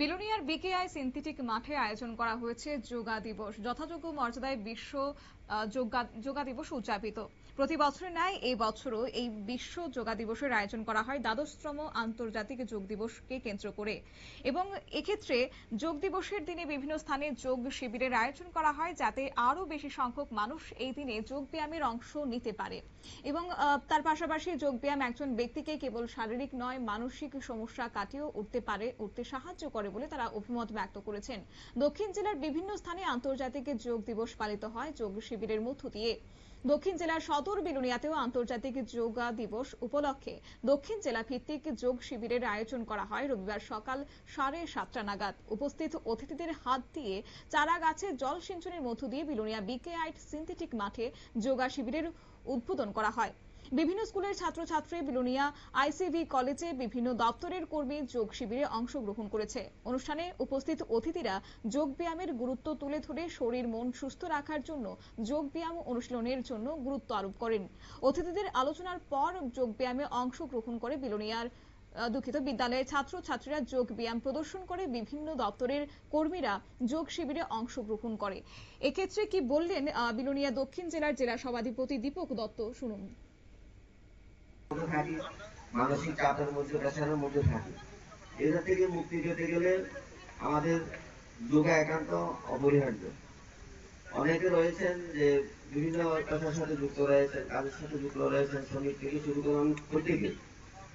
Billionaire বিকেআই synthetic মাঠে আয়োজন করা হয়েছে যোগা দিবস। যথাযোগ্য মর্যাদায় বিশ্ব যোগা দিবস উদযাপিত। প্রতি বছরের ন্যায় এই বছরও এই বিশ্ব যোগা দিবসের আয়োজন করা হয় দ্বাদশতম আন্তর্জাতিক যোগ দিবসকে কেন্দ্র করে। এবং এক্ষেত্রে যোগ দিবসের দিনে বিভিন্ন স্থানে যোগ শিবিরের আয়োজন করা হয়, যাতে আরো বেশি সংখ্যক মানুষ এই দিনে যোগ ব্যায়ামের অংশ নিতে পারে। এবং তার পাশাপাশি যোগ ব্যায়াম একজন ব্যক্তিকে কেবল শারীরিক নয়, মানসিক সমস্যা কাটিয়েও উঠতে সাহায্য করে বলে তারা অভিমত ব্যক্ত করেছেন। দক্ষিণ জেলার বিভিন্ন স্থানে আন্তর্জাতিক যোগ দিবস পালিত হয় যোগ শিবিরের মধ্য দিয়ে। দক্ষিণ জেলার সদর বিলোনিয়াতেও আন্তর্জাতিক যোগা দিবস উপলক্ষে দক্ষিণ জেলা ভিত্তিক যোগ শিবিরের আয়োজন করা হয় রবিবার সকাল 7:30 নাগাদ। উপস্থিত অতিথিদের হাত দিয়ে চারা গাছে জল সিঞ্চনের মধ্য দিয়ে বিলোনিয়া বিকেআই সিনথেটিক মাঠে যোগা শিবিরের উদ্বোধন করা হয়। বিভিন্ন স্কুলের ছাত্রছাত্রী, বিলোনিয়া আইসিভি কলেজে বিভিন্ন দপ্তরের কর্মী যোগ শিবিরে অংশগ্রহণ করেছে। অনুষ্ঠানে উপস্থিত অতিথিরা যোগ ব্যায়ামের গুরুত্ব তুলে ধরে শরীর মন সুস্থ রাখার জন্য যোগ ব্যায়াম অনুশীলনের জন্য গুরুত্ব আরোপ করেন। অতিথিদের আলোচনার পর যোগ ব্যায়ামে অংশগ্রহণ করে বিদ্যালয়ের ছাত্রছাত্রীরা যোগ ব্যায়াম প্রদর্শন করে। বিভিন্ন দপ্তরের কর্মীরা যোগ শিবিরে অংশগ্রহণ করে। এক্ষেত্রে কি বললেন বিলোনিয়া দক্ষিণ জেলার জেলা সভাধিপতি দীপক দত্ত, শুনুন। থাকি, মানসিক চাপের মধ্যে, প্রেশারের মধ্যে থাকি। এটা থেকে মুক্তি পেতে গেলে আমাদের যোগা একান্ত অপরিহার্য। অনেকে রয়েছেন যে বিভিন্ন পেশার সাথে যুক্ত রয়েছেন, কাজের সাথে যুক্ত রয়েছেন, শ্রমিক থেকে শুরু করে প্রত্যেকে।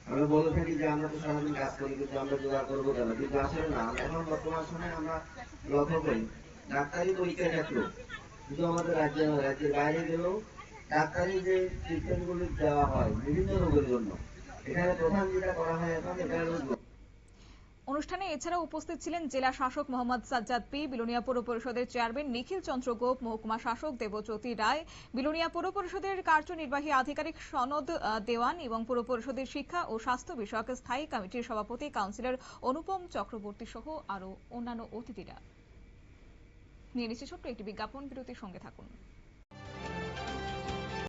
আমরা বলে থাকি যে আমরা তো সারাদিন কাজ করি, কিন্তু আমরা যোগা করবো কেন? কিন্তু আসলে না, এখন বর্তমান সময়ে আমরা লক্ষ্য করি ডাক্তারি পরীক্ষার ক্ষেত্রেও শুধু আমাদের রাজ্যে নয়, রাজ্যের বাইরে গেলেও ডাক্তারি যে ট্রিটমেন্টগুলি দেওয়া হয় বিভিন্ন রোগের জন্য, এখানে প্রধান যেটা করা হয় এখন এটা রোগ। অনুষ্ঠানে এছাড়াও উপস্থিত ছিলেন জেলা শাসক মোহাম্মদ সাজ্জাদ পি, বিলোনিয়া পৌর পরিষদের চেয়ারম্যান নিখিল চন্দ্র গোপ, মহকুমা শাসক দেবজ্যোতি রায়, বিলোনিয়া পৌর পরিষদের কার্যনির্বাহী আধিকারিক সনদ দেওয়ান এবং পৌর পরিষদের শিক্ষা ও স্বাস্থ্য বিষয়ক স্থায়ী কমিটির সভাপতি কাউন্সিলর অনুপম চক্রবর্তী সহ আরো অন্যান্য অতিথিরা। নিয়ে নিচ্ছে ছোট্ট একটি বিজ্ঞাপন বিরতির সঙ্গে থাকুন।